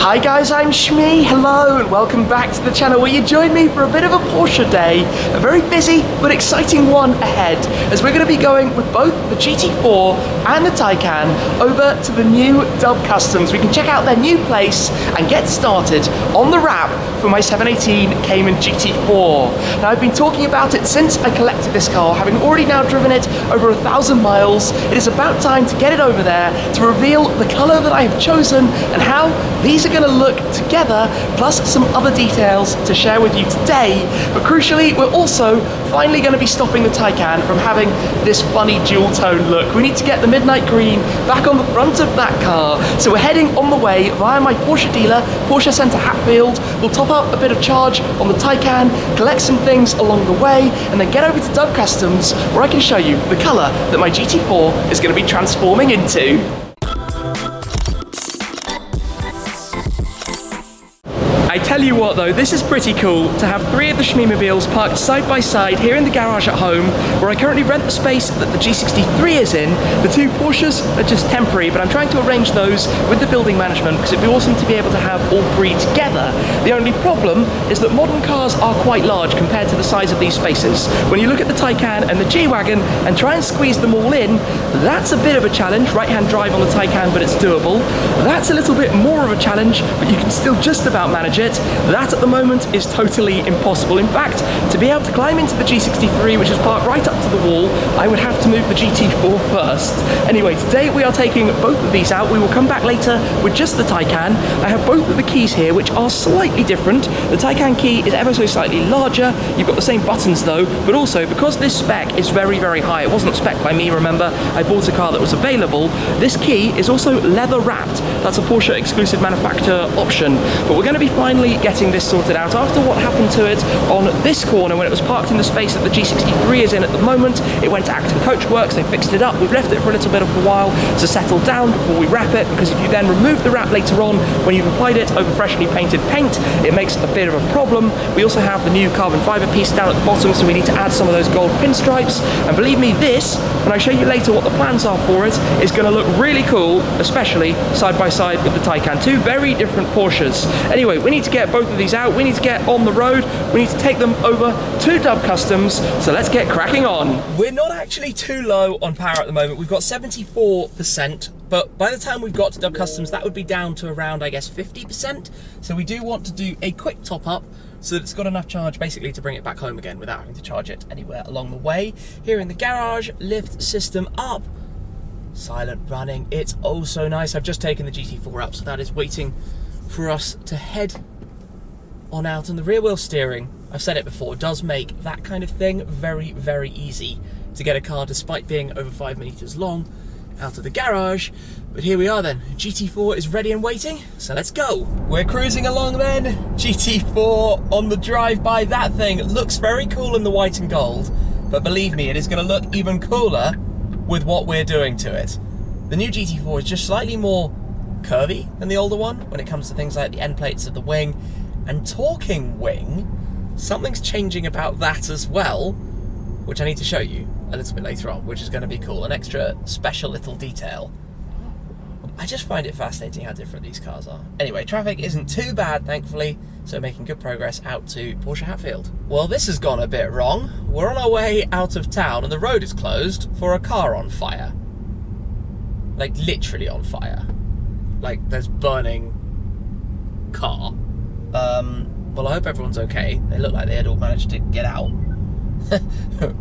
Hi guys, I'm Shmee, hello and welcome back to the channel where you join me for a bit of a Porsche day. A very busy but exciting one ahead as we're going to be going with both the GT4 and the Taycan over to the new Dub Customs. We can check out their new place and get started on the wrap for my 718 Cayman GT4. Now I've been talking about it since I collected this car, having already now driven it over 1,000 miles. It is about time to get it over there to reveal the colour that I have chosen and how these are going to look together, plus some other details to share with you today. But crucially, we're also finally going to be stopping the Taycan from having this funny dual tone look. We need to get the midnight green back on the front of that car. So we're heading on the way via my Porsche dealer, Porsche Centre Hatfield. We'll top up a bit of charge on the Taycan, collect some things along the way, and then get over to Dub Customs where I can show you the colour that my GT4 is going to be transforming into. I tell you what though, this is pretty cool to have three of the Shmeemobiles parked side by side here in the garage at home, where I currently rent the space that the G63 is in. The two Porsches are just temporary, but I'm trying to arrange those with the building management because it'd be awesome to be able to have all three together. The only problem is that modern cars are quite large compared to the size of these spaces. When you look at the Taycan and the G-Wagon and try and squeeze them all in, that's a bit of a challenge. Right-hand drive on the Taycan, but it's doable. That's a little bit more of a challenge, but you can still just about manage it. That at the moment is totally impossible. In fact, to be able to climb into the G63, which is parked right up to the wall, I would have to move the GT4 first. Anyway, today we are taking both of these out. We will come back later with just the Taycan. I have both of the keys here, which are slightly different. The Taycan key is ever so slightly larger. You've got the same buttons though, but also because this spec is very, very high, it wasn't spec by me, remember, I bought a car that was available. This key is also leather wrapped. That's a Porsche exclusive manufacturer option, but we're going to be finally getting this sorted out after what happened to it on this corner when it was parked in the space that the G63 is in at the moment. It went to Acton Coachworks, they fixed it up. We've left it for a little bit of a while to settle down before we wrap it, because if you then remove the wrap later on when you've applied it over freshly painted paint, it makes a bit of a problem. We also have the new carbon fibre piece down at the bottom, so we need to add some of those gold pinstripes. And believe me, this, when I show you later what the plans are for it, is going to look really cool, especially side by side with the Taycan. Two very different Porsches. Anyway, we need to get both of these out, we need to get on the road, we need to take them over to Dub Customs, so let's get cracking on. We're not actually too low on power at the moment, we've got 74%, but by the time we've got to Dub Customs that would be down to around, I guess, 50%, so we do want to do a quick top up so that it's got enough charge basically to bring it back home again without having to charge it anywhere along the way. Here in the garage, lift system up, silent running, it's oh so nice. I've just taken the GT4 up, so that is waiting for us to head on out. And the rear wheel steering, I've said it before, does make that kind of thing very, very easy to get a car, despite being over 5 meters long, out of the garage. But here we are then, GT4 is ready and waiting, so let's go. We're cruising along then, GT4 on the drive by. That thing looks very cool in the white and gold, but believe me, it is going to look even cooler with what we're doing to it. The new GT4 is just slightly more curvy than the older one when it comes to things like the end plates of the wing. And talking wing, something's changing about that as well, which I need to show you a little bit later on, which is going to be cool, an extra special little detail. I just find it fascinating how different these cars are. Anyway, traffic isn't too bad, thankfully, so making good progress out to Porsche Hatfield. Well, this has gone a bit wrong. We're on our way out of town and the road is closed for a car on fire. Like, literally on fire. Like, there's burning car. Well, I hope everyone's okay. They look like they had all managed to get out.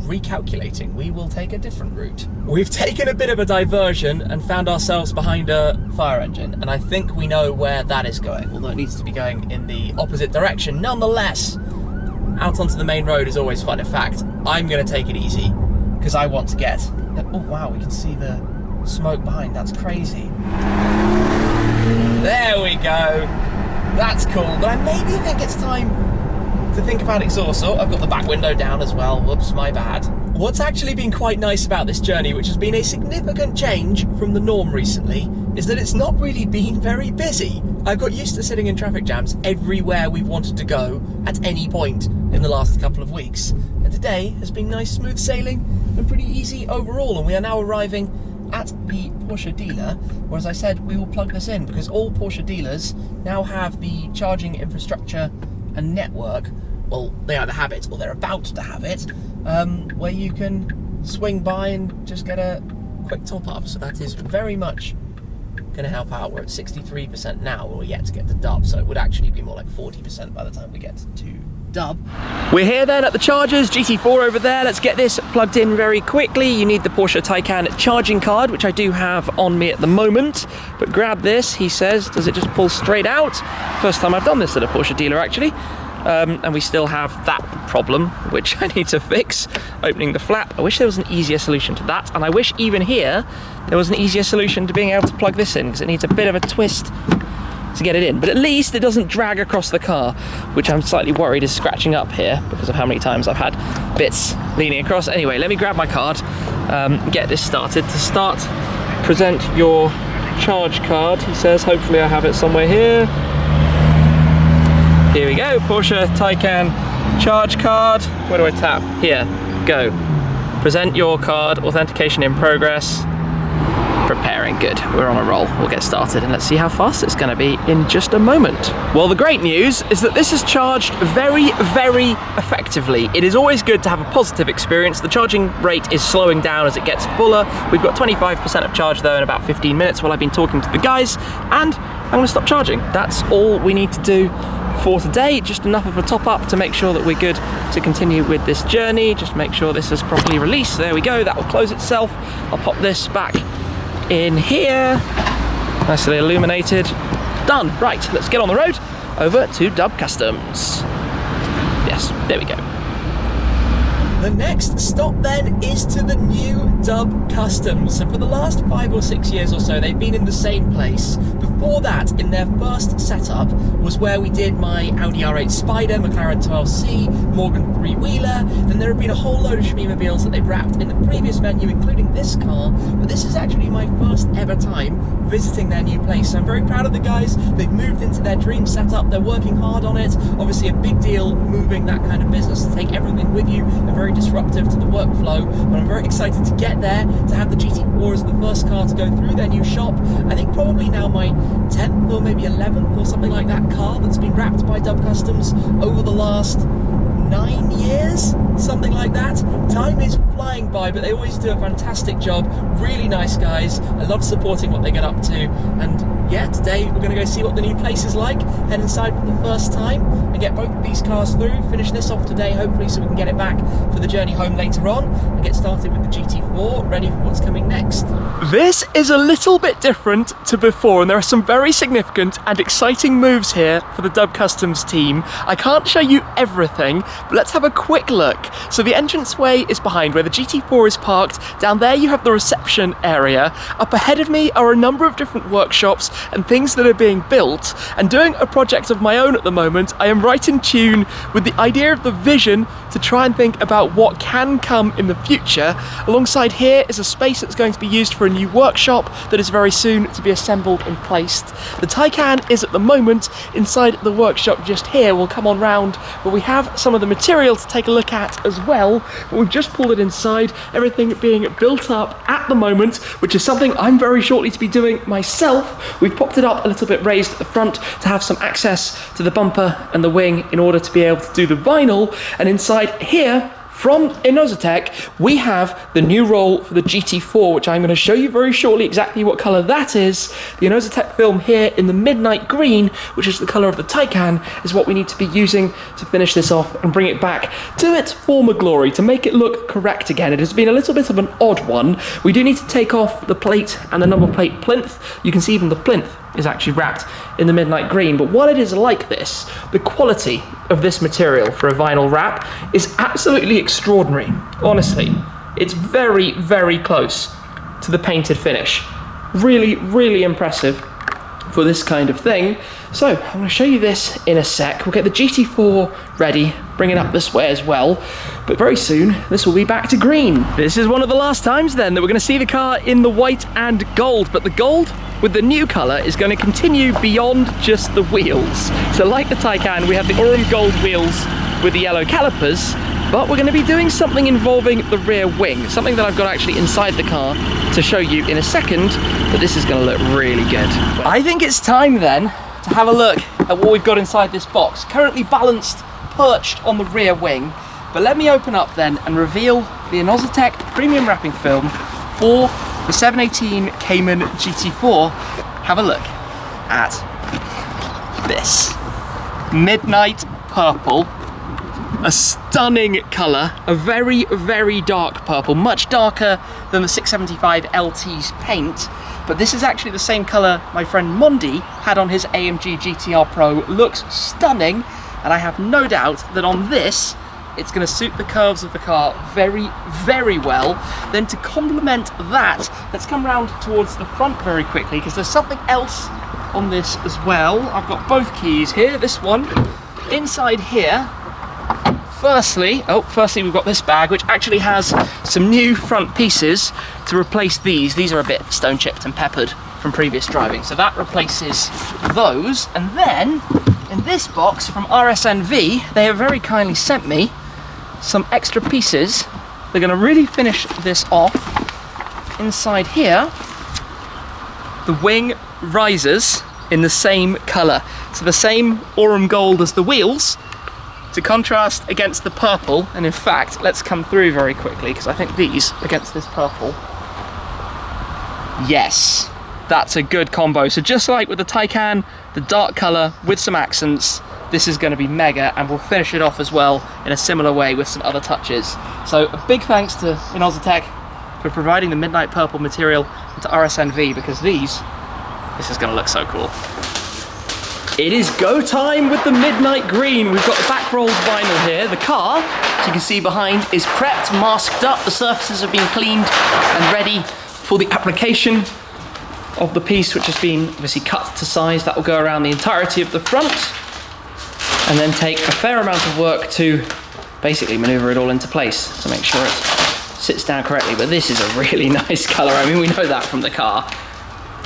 Recalculating, we will take a different route. We've taken a bit of a diversion and found ourselves behind a fire engine, and I think we know where that is going, although it needs to be going in the opposite direction. Nonetheless, out onto the main road is always fun. In fact, I'm going to take it easy because I want to get... Oh wow, we can see the smoke behind. That's crazy. There we go. That's cool, but I maybe think it's time to think about exhaust. So I've got the back window down as well. Whoops, my bad. What's actually been quite nice about this journey, which has been a significant change from the norm recently, is that it's not really been very busy. I've got used to sitting in traffic jams everywhere we've wanted to go at any point in the last couple of weeks. And today has been nice, smooth sailing and pretty easy overall. And we are now arriving at the Porsche dealer, where, as I said, we will plug this in because all Porsche dealers now have the charging infrastructure and network. Well, they either have it or they're about to have it, where you can swing by and just get a quick top up. So that is very much going to help out. We're at 63% now, we're yet to get to dub, so it would actually be more like 40% by the time we get to dub. We're here then at the chargers, GT4 over there. Let's get this plugged in very quickly. You need the Porsche Taycan charging card, which I do have on me at the moment, but grab this, he says. Does it just pull straight out? First time I've done this at a Porsche dealer, actually. And we still have that problem, which I need to fix, opening the flap. I wish there was an easier solution to that, and I wish even here there was an easier solution to being able to plug this in, because it needs a bit of a twist to get it in, but at least it doesn't drag across the car, which I'm slightly worried is scratching up here because of how many times I've had bits leaning across. Anyway, let me grab my card, get this started. To start, present your charge card, he says. Hopefully I have it somewhere here. Here we go, Porsche Taycan charge card. Where do I tap? Here, go. Present your card, authentication in progress. Preparing, good. We're on a roll. We'll get started and let's see how fast it's going to be in just a moment. Well, the great news is that this is charged very, very effectively. It is always good to have a positive experience. The charging rate is slowing down as it gets fuller. We've got 25% of charge though in about 15 minutes while I've been talking to the guys, and I'm going to stop charging. That's all we need to do for today. Just enough of a top up to make sure that we're good to continue with this journey. Just make sure this is properly released. There we go. That will close itself. I'll pop this back in here, nicely illuminated. Done. Right, let's get on the road over to Dub Customs. Yes, there we go. The next stop then is to the new Dub Customs. So for the last 5 or 6 years or so, they've been in the same place. Before that, in their first setup, was where we did my Audi R8 Spyder, McLaren 12C, Morgan 3-wheeler. Then there have been a whole load of Schmeemobiles that they've wrapped in the previous venue, including this car. But this is actually my first ever time visiting their new place. So I'm very proud of the guys. They've moved into their dream setup. They're working hard on it. Obviously a big deal moving that kind of business, to take everything with you, and very disruptive to the workflow. But I'm very excited to get there, to have the GT4 as the first car to go through their new shop. I think probably now my 10th or maybe 11th or something like that car that's been wrapped by Dub Customs over the last 9 years, something like that. Time is flying by, but they always do a fantastic job. Really nice guys. I love supporting what they get up to. And yeah, today we're going to go see what the new place is like, head inside for the first time and get both of these cars through, finish this off today hopefully so we can get it back for the journey home later on, and get started with the GT4, ready for what's coming next. This is a little bit different to before, and there are some very significant and exciting moves here for the Dub Customs team. I can't show you everything, but let's have a quick look. So the entranceway is behind where the GT4 is parked. Down there you have the reception area. Up ahead of me are a number of different workshops and things that are being built. And doing a project of my own at the moment, I am right in tune with the idea of the vision to try and think about what can come in the future. Alongside here is a space that's going to be used for a new workshop that is very soon to be assembled and placed. The Taycan is at the moment inside the workshop just here. We'll come on round where we have some of the material to take a look at as well, but we've just pulled it inside, everything being built up at the moment, which is something I'm very shortly to be doing myself. We've popped it up a little bit raised at the front to have some access to the bumper and the wing in order to be able to do the vinyl, and inside here from Inozetek, we have the new roll for the GT4, which I'm going to show you very shortly exactly what colour that is. The Inozetek film here in the midnight green, which is the colour of the Taycan, is what we need to be using to finish this off and bring it back to its former glory, to make it look correct again. It has been a little bit of an odd one. We do need to take off the plate and the number plate plinth. You can see even the plinth is actually wrapped in the midnight green, but while it is like this, the quality of this material for a vinyl wrap is absolutely extraordinary. Honestly, it's very, very close to the painted finish. Really, really impressive for this kind of thing. So I'm going to show you this in a sec. We'll get the GT4 ready, bring it up this way as well, but very soon this will be back to green. This is one of the last times then that we're going to see the car in the white and gold, but the gold with the new colour is going to continue beyond just the wheels. So like the Taycan, we have the Aurum Gold wheels with the yellow calipers, but we're going to be doing something involving the rear wing, something that I've got actually inside the car to show you in a second, but this is going to look really good. I think it's time then to have a look at what we've got inside this box, currently balanced, perched on the rear wing. But let me open up then and reveal the Inozetek premium wrapping film for the 718 Cayman GT4. Have a look at this. Midnight purple, a stunning colour, a very, very dark purple, much darker than the 675 LT's paint. But this is actually the same colour my friend Mondi had on his AMG GTR Pro. Looks stunning, and I have no doubt that on this, it's going to suit the curves of the car very, very well. Then to complement that, let's come round towards the front very quickly, because there's something else on this as well. I've got both keys here, this one, inside here. Firstly, we've got this bag, which actually has some new front pieces to replace these. These are a bit stone chipped and peppered from previous driving, so that replaces those. And then, in this box from RSNV, they have very kindly sent me some extra pieces. They're going to really finish this off. Inside here, the wing risers in the same colour, so the same Aurum Gold as the wheels, to contrast against the purple. And in fact, let's come through very quickly, because I think these against this purple, yes, that's a good combo. So just like with the Taycan, the dark colour with some accents, this is going to be mega, and we'll finish it off as well in a similar way with some other touches. So a big thanks to Inozetek for providing the midnight purple material, and to RSNV, because this is going to look so cool. It is go time with the midnight green. We've got the back rolled vinyl here. The car, as you can see behind, is prepped, masked up. The surfaces have been cleaned and ready for the application of the piece, which has been obviously cut to size. That will go around the entirety of the front, and then take a fair amount of work to basically maneuver it all into place to make sure it sits down correctly. But this is a really nice colour. I mean, we know that from the car.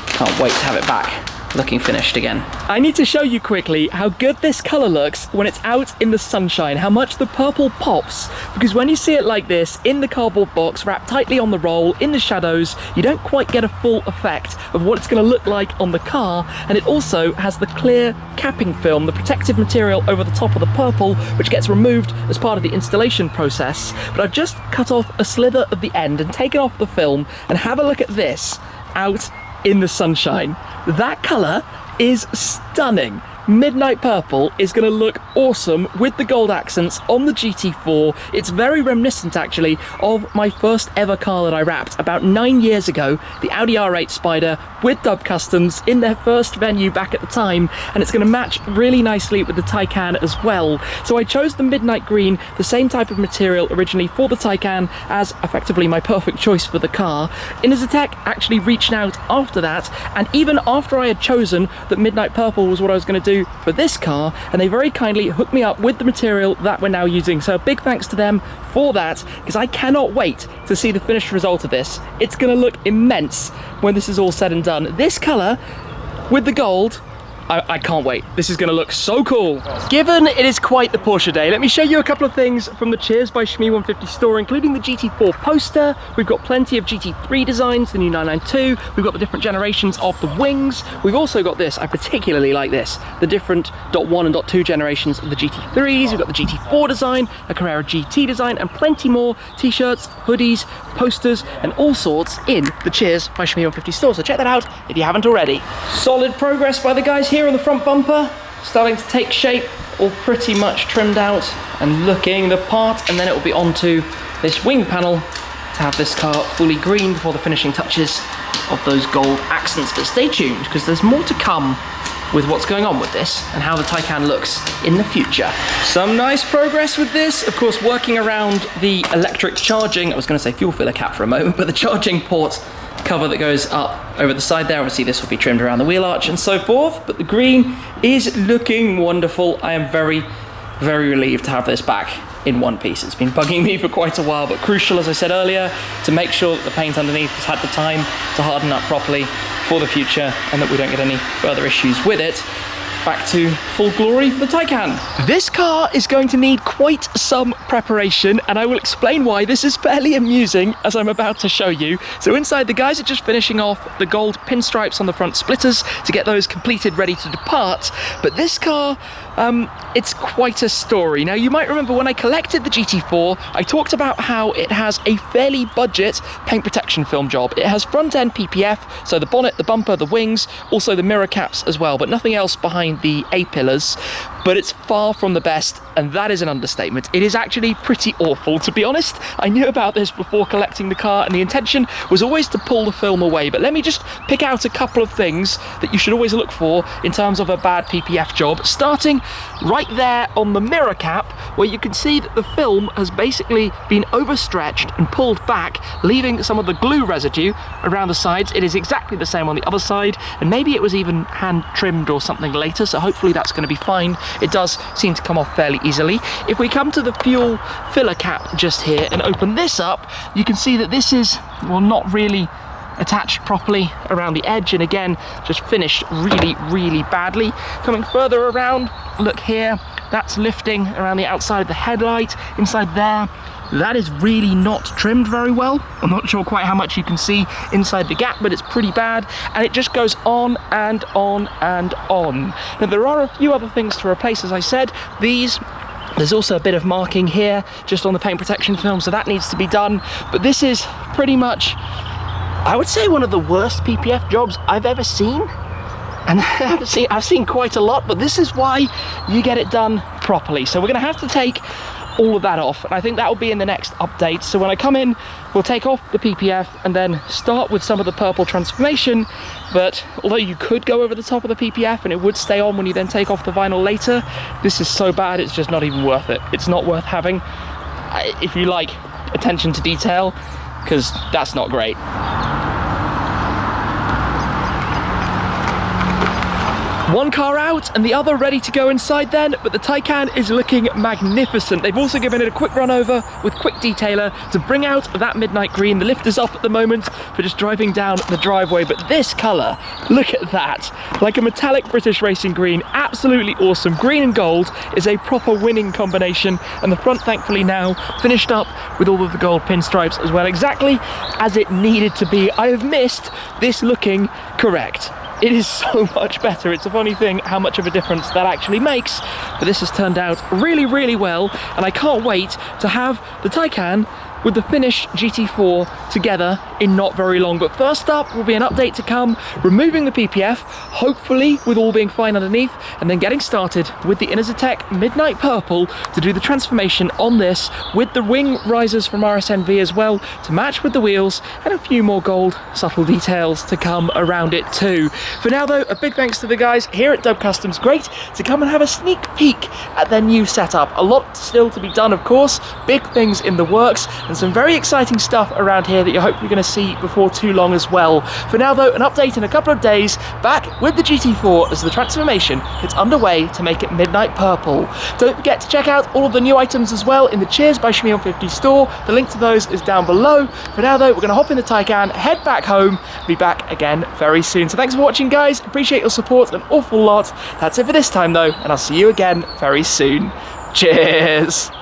Can't wait to have it back looking finished again. I need to show you quickly how good this colour looks when it's out in the sunshine, how much the purple pops, because when you see it like this in the cardboard box wrapped tightly on the roll in the shadows, you don't quite get a full effect of what it's going to look like on the car. And it also has the clear capping film, the protective material over the top of the purple, which gets removed as part of the installation process. But I've just cut off a slither of the end and taken off the film, and have a look at this out in the sunshine. That colour is stunning. Midnight purple is going to look awesome with the gold accents on the GT4. It's very reminiscent actually of my first ever car that I wrapped about 9 years ago, the Audi R8 Spyder with dub customs in their first venue back at the time, and it's going to match really nicely with the Taycan as well. So I chose the midnight green, the same type of material originally for the Taycan, as effectively my perfect choice for the car. Inozetek actually reached out after that, and even after I had chosen that midnight purple was what I was going to do for this car, and they very kindly hooked me up with the material that we're now using. So a big thanks to them for that, because I cannot wait to see the finished result of this. It's going to look immense when this is all said and done. This colour with the gold, I can't wait. This is going to look so cool. Given it is quite the Porsche day, let me show you a couple of things from the Cheers by Shmee 150 store, including the GT4 poster. We've got plenty of GT3 designs, the new 992. We've got the different generations of the wings. We've also got this, I particularly like this, the different .1 and .2 generations of the GT3s. We've got the GT4 design, a Carrara GT design, and plenty more t-shirts, hoodies, posters, and all sorts in the Cheers by Shmee 150 store. So check that out if you haven't already. Solid progress by the guys here on the front bumper, starting to take shape, all pretty much trimmed out and looking the part, and then it will be onto this wing panel to have this car fully green before the finishing touches of those gold accents. But stay tuned, because there's more to come with what's going on with this and how the Taycan looks in the future. Some nice progress with this, of course, working around the electric charging, I was going to say fuel filler cap for a moment, but the charging port cover that goes up over the side there. Obviously this will be trimmed around the wheel arch and so forth, but the green is looking wonderful. I am very, very relieved to have this back in one piece. It's been bugging me for quite a while, but crucial, as I said earlier, to make sure that the paint underneath has had the time to harden up properly for the future, and that we don't get any further issues with it. back to full glory for the Taycan. This car is going to need quite some preparation, and I will explain why. This is fairly amusing, as I'm about to show you. So inside, the guys are just finishing off the gold pinstripes on the front splitters to get those completed, ready to depart. But this car, it's quite a story. Now, you might remember when I collected the GT4, I talked about how it has a fairly budget paint protection film job. It has front end PPF, so the bonnet, the bumper, the wings, also the mirror caps as well, but nothing else behind the A-pillars. But it's far from the best, and that is an understatement. It is actually pretty awful, to be honest. I knew about this before collecting the car, and the intention was always to pull the film away. But let me just pick out a couple of things that you should always look for in terms of a bad PPF job, starting right there on the mirror cap, where you can see that the film has basically been overstretched and pulled back, leaving some of the glue residue around the sides. It is exactly the same on the other side, and maybe it was even hand trimmed or something later, so hopefully that's going to be fine. It does seem to come off fairly easily. If we come to the fuel filler cap just here and open this up, you can see that this is, well, not really attached properly around the edge, and again, just finished really, really badly. Coming further around, look here, that's lifting around the outside of the headlight. Inside there, that is really not trimmed very well. I'm not sure quite how much you can see inside the gap, but it's pretty bad, and it just goes on and on and on. Now, there are a few other things to replace, as I said. There's also a bit of marking here just on the paint protection film, so that needs to be done. But this is pretty much, I would say, one of the worst PPF jobs I've ever seen. And I've seen quite a lot, but this is why you get it done properly. So we're going to have to take all of that off, and I think that will be in the next update. So when I come in, we'll take off the PPF and then start with some of the purple transformation. But although you could go over the top of the PPF and it would stay on when you then take off the vinyl later, this is so bad it's just not even worth it. It's not worth having if you like attention to detail, because that's not great. One car out and the other ready to go inside then, but the Taycan is looking magnificent. They've also given it a quick run over with quick detailer to bring out that midnight green. The lift is up at the moment for just driving down the driveway, but this colour, look at that. Like a metallic British racing green, absolutely awesome. Green and gold is a proper winning combination, and the front thankfully now finished up with all of the gold pinstripes as well, exactly as it needed to be. I have missed this looking correct. It is so much better. It's a funny thing how much of a difference that actually makes, but this has turned out really, really well, and I can't wait to have the Taycan with the finished GT4 together in not very long. But first up will be an update to come, removing the PPF, hopefully with all being fine underneath, and then getting started with the Inozetek Midnight Purple to do the transformation on this, with the wing risers from RSNV as well to match with the wheels, and a few more gold subtle details to come around it too. For now though, a big thanks to the guys here at Dub Customs. Great to come and have a sneak peek at their new setup. A lot still to be done, of course, big things in the works, and some very exciting stuff around here that you're hopefully going to see before too long as well. For now though, an update in a couple of days, back with the GT4 as the transformation gets underway to make it midnight purple. Don't forget to check out all of the new items as well in the Cheers by Shmee on 50 store. The link to those is down below. For now though, we're going to hop in the Taycan, head back home, be back again very soon. So thanks for watching guys, appreciate your support an awful lot. That's it for this time though, and I'll see you again very soon. Cheers!